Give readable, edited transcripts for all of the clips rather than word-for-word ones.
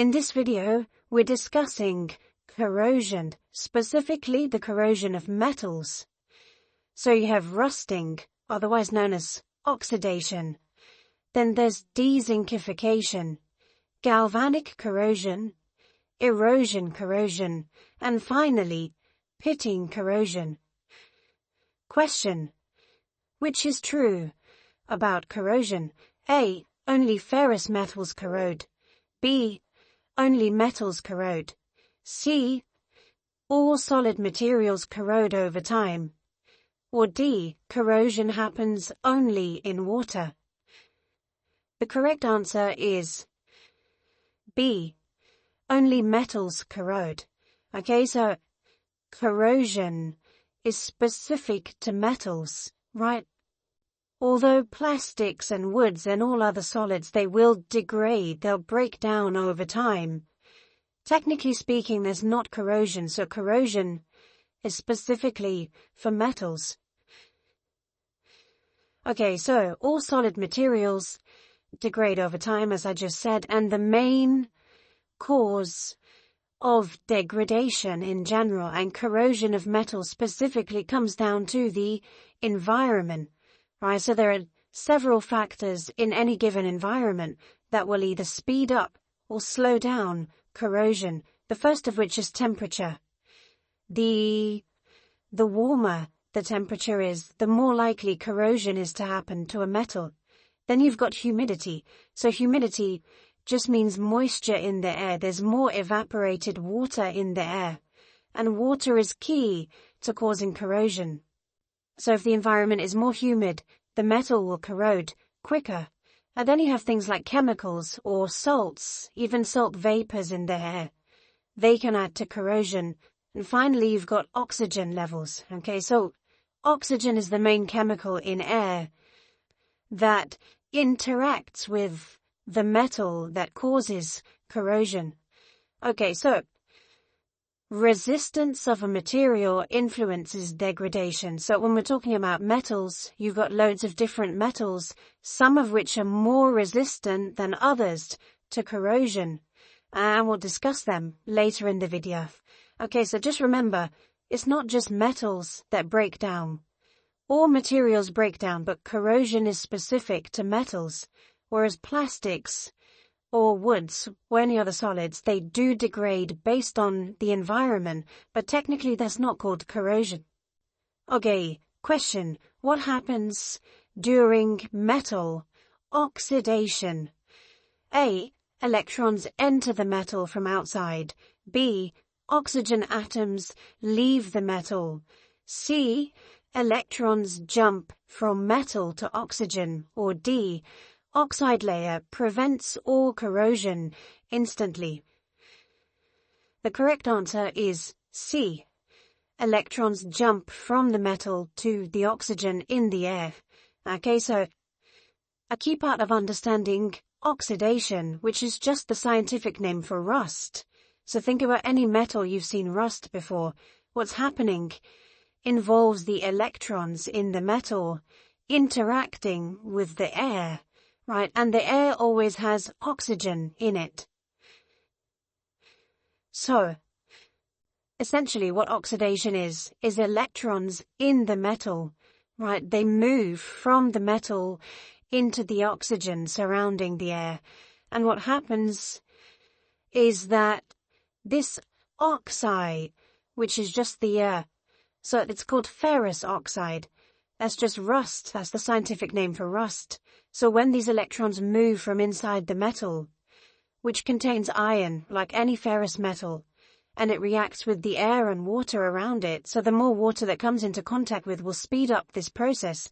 In this video, we're discussing corrosion, specifically the corrosion of metals. So you have rusting, otherwise known as oxidation. Then there's dezincification, galvanic corrosion, erosion corrosion, and finally, pitting corrosion. Question: which is true about corrosion? A. Only ferrous metals corrode. B. Only metals corrode. C. All solid materials corrode over time. Or D. Corrosion happens only in water. The correct answer is B. Only metals corrode. Okay, so corrosion is specific to metals, right? Although plastics and woods and all other solids, they will degrade, they'll break down over time. Technically speaking, there's not corrosion, so corrosion is specifically for metals. Okay, so all solid materials degrade over time, as I just said, and the main cause of degradation in general and corrosion of metals specifically comes down to the environment. Right, so there are several factors in any given environment that will either speed up or slow down corrosion, the first of which is temperature. The warmer the temperature is, the more likely corrosion is to happen to a metal. Then you've got humidity. So humidity just means moisture in the air. There's more evaporated water in the air. And water is key to causing corrosion. So if the environment is more humid, the metal will corrode quicker. And then you have things like chemicals or salts, even salt vapors in the air. They can add to corrosion. And finally, you've got oxygen levels. Okay, so oxygen is the main chemical in air that interacts with the metal that causes corrosion. Okay, so resistance of a material influences degradation. So when we're talking about metals, you've got loads of different metals, some of which are more resistant than others to corrosion. And we'll discuss them later in the video. Okay, so just remember, it's not just metals that break down. All materials break down, but corrosion is specific to metals, whereas plastics or woods or any other solids, they do degrade based on the environment, but technically that's not called corrosion. Okay, question: what happens during metal oxidation? A. Electrons enter the metal from outside. B. Oxygen atoms leave the metal. C. Electrons jump from metal to oxygen. Or D. Oxide layer prevents all corrosion instantly. The correct answer is C. Electrons jump from the metal to the oxygen in the air. Okay, so a key part of understanding oxidation, which is just the scientific name for rust. So think about any metal you've seen rust before. What's happening involves the electrons in the metal interacting with the air. Right, and the air always has oxygen in it. So, essentially what oxidation is electrons in the metal, right? They move from the metal into the oxygen surrounding the air. And what happens is that this oxide, which is just the air, so it's called ferrous oxide. That's just rust. That's the scientific name for rust. So when these electrons move from inside the metal, which contains iron, like any ferrous metal, and it reacts with the air and water around it, so the more water that comes into contact with will speed up this process.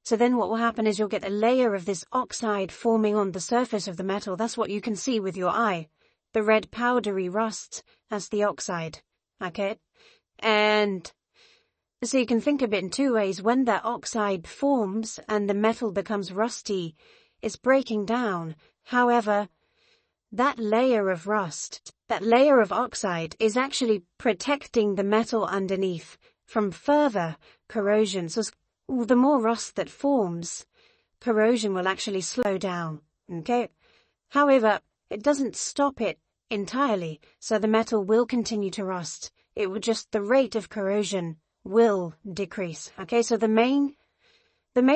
So then what will happen is you'll get a layer of this oxide forming on the surface of the metal. That's what you can see with your eye. The red powdery rust, that's the oxide. Okay? And so you can think of it in two ways. When that oxide forms and the metal becomes rusty, it's breaking down. However, that layer of rust, that layer of oxide, is actually protecting the metal underneath from further corrosion. So the more rust that forms, corrosion will actually slow down. Okay? However, it doesn't stop it entirely, so the metal will continue to rust. It will just, the rate of corrosion will decrease. Okay, so the main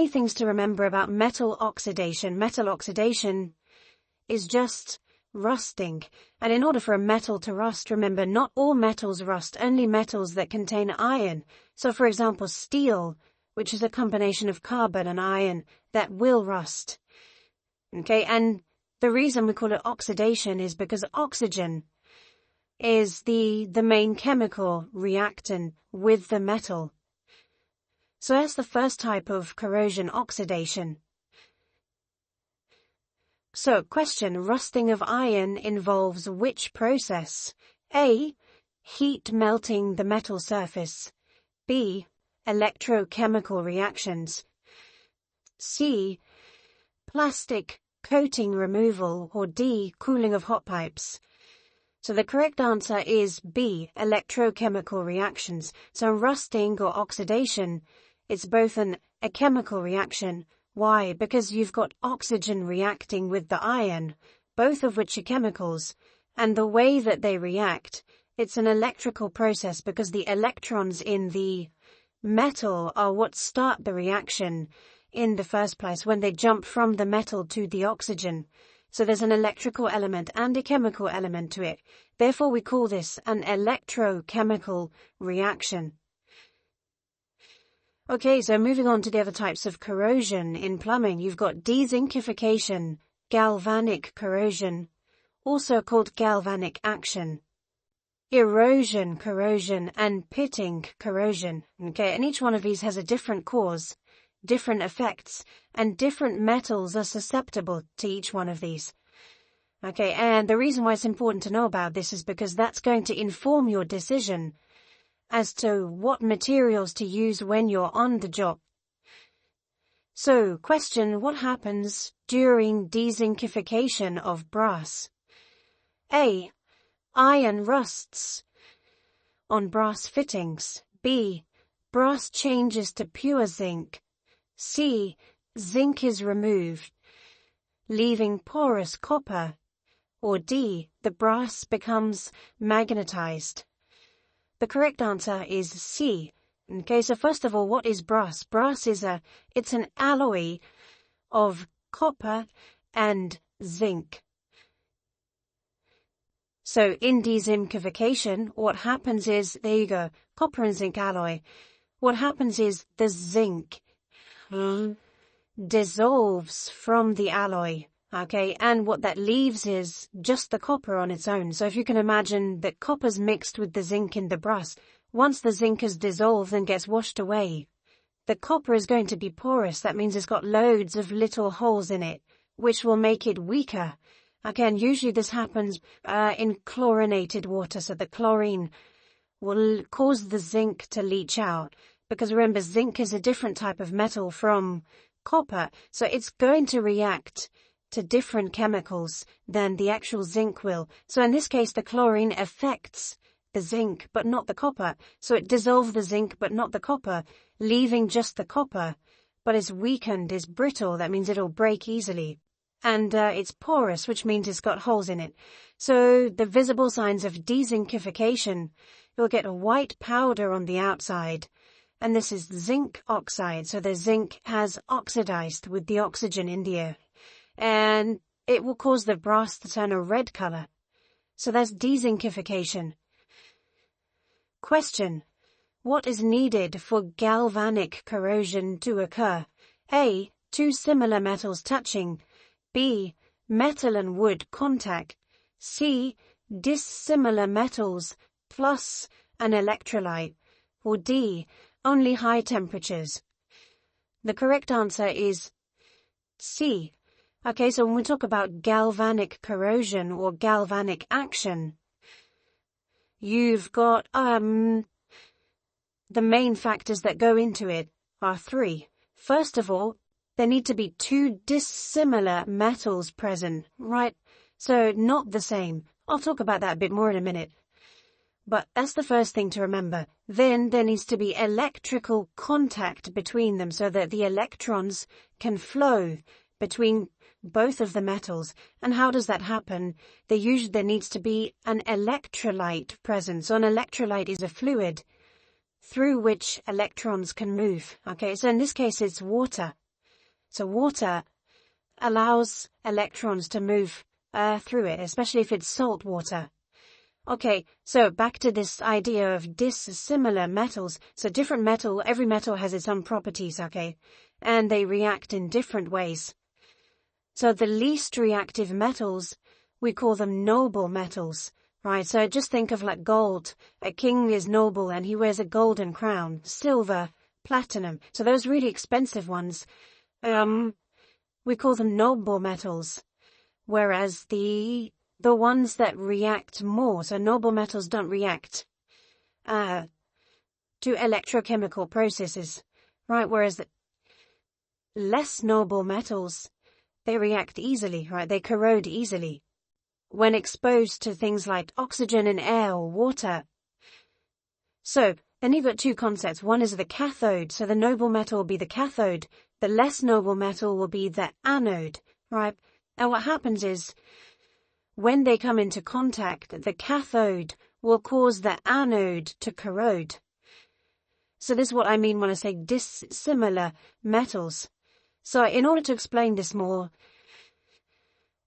things to remember about metal oxidation is just rusting. And in order for a metal to rust, remember, not all metals rust, only metals that contain iron. So for example, steel, which is a combination of carbon and iron, that will rust. Okay, and the reason we call it oxidation is because oxygen is the main chemical reactant with the metal. So that's the first type of corrosion, oxidation. So, question, rusting of iron involves which process? A, heat melting the metal surface. B, electrochemical reactions. C, plastic coating removal. Or D, cooling of hot pipes. So the correct answer is B, electrochemical reactions. So rusting or oxidation, it's both a chemical reaction. Why? Because you've got oxygen reacting with the iron, both of which are chemicals, and the way that they react, it's an electrical process because the electrons in the metal are what start the reaction in the first place when they jump from the metal to the oxygen. So there's an electrical element and a chemical element to it. Therefore, we call this an electrochemical reaction. Okay, so moving on to the other types of corrosion in plumbing, you've got dezincification, galvanic corrosion, also called galvanic action, erosion corrosion, and pitting corrosion. Okay, and each one of these has a different cause, different effects, and different metals are susceptible to each one of these. Okay, and the reason why it's important to know about this is because that's going to inform your decision as to what materials to use when you're on the job. So, question, what happens during dezincification of brass? A, iron rusts on brass fittings. B, brass changes to pure zinc. C, zinc is removed, leaving porous copper. Or D, the brass becomes magnetized. The correct answer is C. Okay, so first of all, what is brass? Brass is it's an alloy of copper and zinc. So in dezincification, what happens is, there you go, copper and zinc alloy. What happens is the zinc dissolves from the alloy. Okay, and what that leaves is just the copper on its own. So if you can imagine that copper's mixed with the zinc in the brass, once the zinc is dissolved and gets washed away, the copper is going to be porous. That means it's got loads of little holes in it, which will make it weaker. Okay, and usually this happens in chlorinated water, so the chlorine will cause the zinc to leach out. Because remember, zinc is a different type of metal from copper, so it's going to react to different chemicals than the actual zinc will. So in this case, the chlorine affects the zinc, but not the copper. So it dissolves the zinc, but not the copper, leaving just the copper. But it's weakened, it's brittle, that means it'll break easily. And it's porous, which means it's got holes in it. So the visible signs of dezincification, you'll get a white powder on the outside. And this is zinc oxide, so the zinc has oxidized with the oxygen in the air. And it will cause the brass to turn a red color. So that's dezincification. Question, what is needed for galvanic corrosion to occur? A, two similar metals touching. B, metal and wood contact. C, dissimilar metals plus an electrolyte. Or D, only high temperatures. The correct answer is C. Okay, so when we talk about galvanic corrosion or galvanic action, you've got the main factors that go into it are three. First of all, there need to be two dissimilar metals present, right? So not the same. I'll talk about that a bit more in a minute. But that's the first thing to remember. Then there needs to be electrical contact between them so that the electrons can flow between both of the metals. And how does that happen? There needs to be an electrolyte present. So an electrolyte is a fluid through which electrons can move. Okay, so in this case it's water. So water allows electrons to move through it, especially if it's salt water. Okay, so back to this idea of dissimilar metals. So every metal has its own properties, okay? And they react in different ways. So the least reactive metals, we call them noble metals, right? So just think of like gold. A king is noble and he wears a golden crown. Silver, platinum. So those really expensive ones, we call them noble metals. Whereas the ones that react more, so noble metals don't react to electrochemical processes, right? Whereas the less noble metals, they react easily, right? They corrode easily when exposed to things like oxygen and air or water. So then you've got two concepts. One is the cathode, so the noble metal will be the cathode. The less noble metal will be the anode, right? And what happens is, when they come into contact, the cathode will cause the anode to corrode. So this is what I mean when I say dissimilar metals. So in order to explain this more,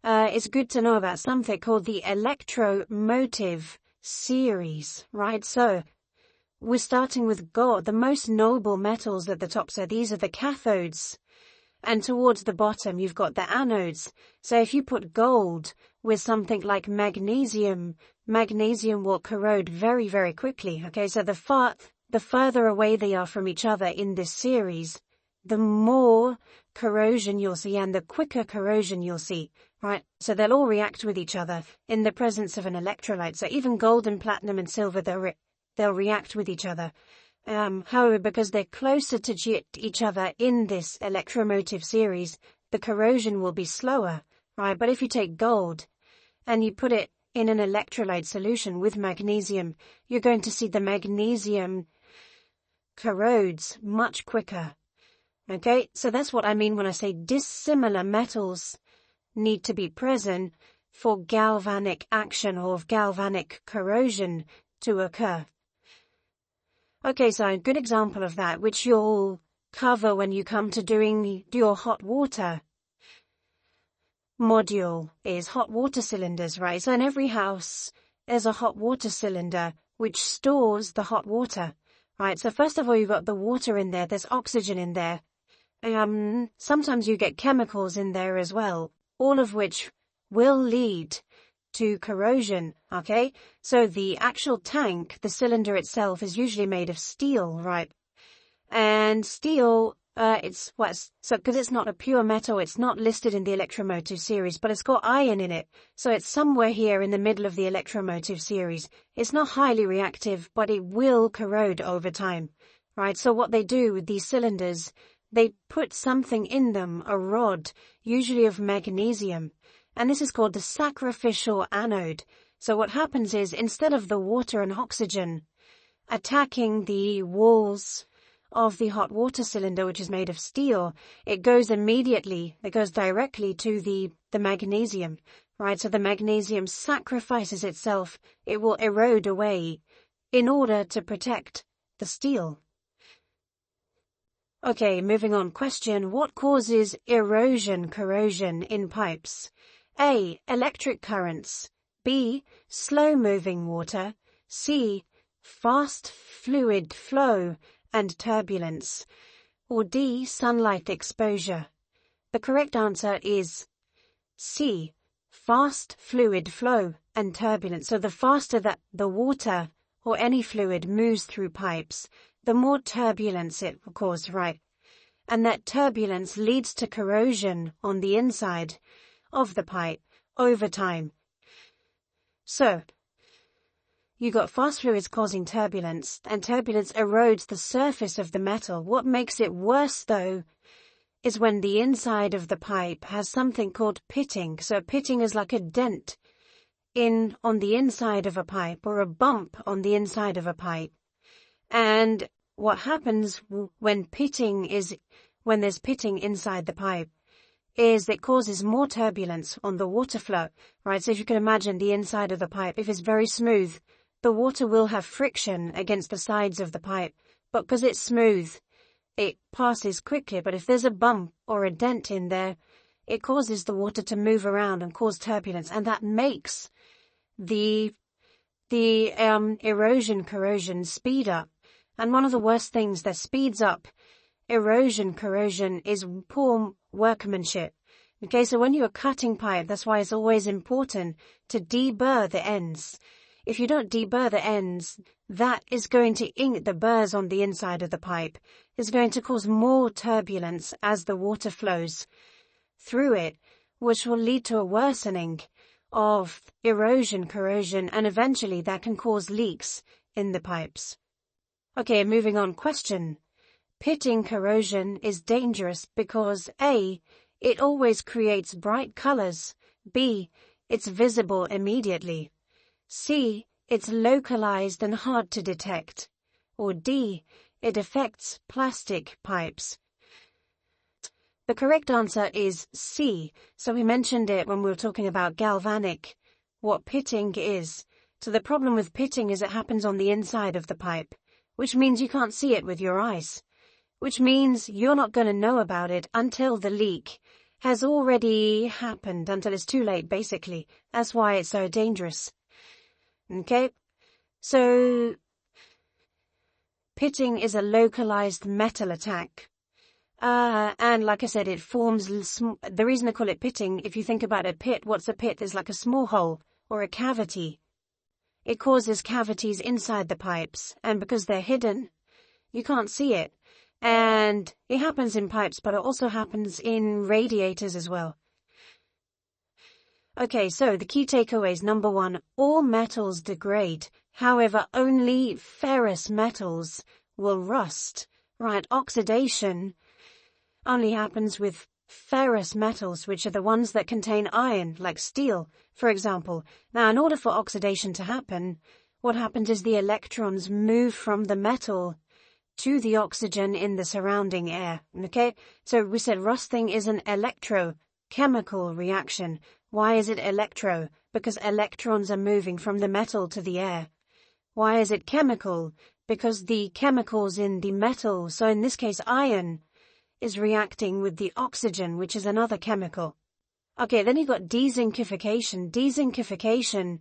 it's good to know about something called the electromotive series, right? So we're starting with gold, the most noble metals at the top. So these are the cathodes. And towards the bottom, you've got the anodes. So if you put gold with something like magnesium, magnesium will corrode very, very quickly. Okay, so the further away they are from each other in this series, the more corrosion you'll see and the quicker corrosion you'll see, right? So they'll all react with each other in the presence of an electrolyte. So even gold and platinum and silver, they'll react with each other. However, because they're closer to each other in this electromotive series, the corrosion will be slower, right? But if you take gold and you put it in an electrolyte solution with magnesium, you're going to see the magnesium corrodes much quicker. Okay, so that's what I mean when I say dissimilar metals need to be present for galvanic action or galvanic corrosion to occur. Okay, so a good example of that, which you'll cover when you come to doing your hot water module, is hot water cylinders, right? So in every house, there's a hot water cylinder which stores the hot water, right? So first of all, you've got the water in there, there's oxygen in there. Sometimes you get chemicals in there as well, all of which will lead to corrosion, okay? So the actual tank, the cylinder itself, is usually made of steel, right? And steel, because it's not a pure metal, it's not listed in the electromotive series, but it's got iron in it. So it's somewhere here in the middle of the electromotive series. It's not highly reactive, but it will corrode over time, right? So what they do with these cylinders, they put something in them, a rod, usually of magnesium. And this is called the sacrificial anode. So what happens is, instead of the water and oxygen attacking the walls of the hot water cylinder, which is made of steel, it goes directly to the magnesium, right? So the magnesium sacrifices itself. It will erode away in order to protect the steel. Okay, moving on. Question: what causes corrosion in pipes? A. Electric currents. B. Slow-moving water. C. Fast fluid flow and turbulence. Or D. Sunlight exposure. The correct answer is C. Fast fluid flow and turbulence. So the faster that the water or any fluid moves through pipes, the more turbulence it will cause, right? And that turbulence leads to corrosion on the inside of the pipe over time. So you got fast fluids causing turbulence, and turbulence erodes the surface of the metal. What makes it worse, though, is when the inside of the pipe has something called pitting. So pitting is like a dent on the inside of a pipe, or a bump on the inside of a pipe. And what happens when there's pitting inside the pipe is it causes more turbulence on the water flow, right? So if you can imagine the inside of the pipe, if it's very smooth, the water will have friction against the sides of the pipe, but because it's smooth, it passes quickly. But if there's a bump or a dent in there, it causes the water to move around and cause turbulence, and that makes the erosion corrosion speed up. And one of the worst things that speeds up erosion corrosion is poor workmanship. Okay, so when you're cutting pipe, that's why it's always important to deburr the ends. If you don't deburr the ends, that is going to ink the burrs on the inside of the pipe, is going to cause more turbulence as the water flows through it, which will lead to a worsening of erosion corrosion, and eventually that can cause leaks in the pipes. Okay, moving on. Question. Pitting corrosion is dangerous because A, it always creates bright colors, B, it's visible immediately, C, it's localized and hard to detect, or D, it affects plastic pipes. The correct answer is C. So we mentioned it when we were talking about galvanic, what pitting is. So the problem with pitting is it happens on the inside of the pipe, which means you can't see it with your eyes, which means you're not going to know about it until the leak has already happened, until it's too late, basically. That's why it's so dangerous. Okay? So, pitting is a localized metal attack. And like I said, it forms, the reason I call it pitting, if you think about a pit, what's a pit? It's like a small hole or a cavity. It causes cavities inside the pipes, and because they're hidden, you can't see it. And it happens in pipes, but it also happens in radiators as well. Okay, so the key takeaways. Number 1, all metals degrade. However, only ferrous metals will rust. Right, oxidation only happens with ferrous metals, which are the ones that contain iron, like steel, for example. Now, in order for oxidation to happen, what happens is the electrons move from the metal to the oxygen in the surrounding air. Okay, so we said rusting is an electrochemical reaction. Why is it electro? Because electrons are moving from the metal to the air. Why is it chemical? Because the chemicals in the metal, so in this case iron, is reacting with the oxygen, which is another chemical. Okay, then you've got dezincification. Dezincification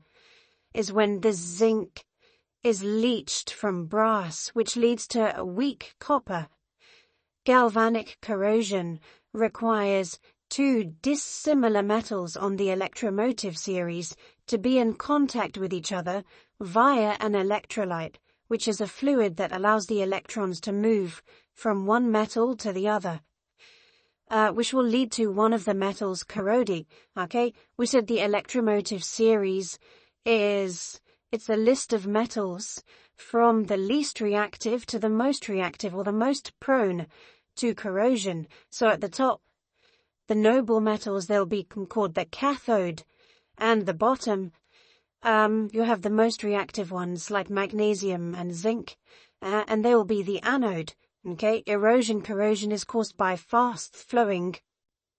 is when the zinc is leached from brass, which leads to a weak copper. Galvanic corrosion requires two dissimilar metals on the electromotive series to be in contact with each other via an electrolyte, which is a fluid that allows the electrons to move from one metal to the other, which will lead to one of the metals corroding. Okay, we said the electromotive series it's a list of metals from the least reactive to the most reactive, or the most prone to corrosion. So at the top, the noble metals, they'll be called the cathode, and the bottom, you have the most reactive ones like magnesium and zinc, and they will be the anode. Okay, erosion corrosion is caused by fast-flowing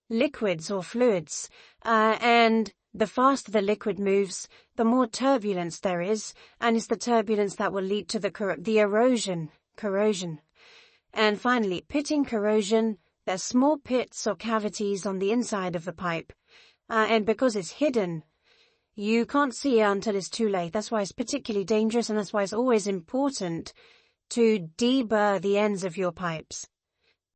liquids or fluids, and the faster the liquid moves, the more turbulence there is, and it's the turbulence that will lead to the erosion corrosion. And finally, pitting corrosion, there's small pits or cavities on the inside of the pipe, and because it's hidden, you can't see it until it's too late. That's why it's particularly dangerous, and that's why it's always important to deburr the ends of your pipes.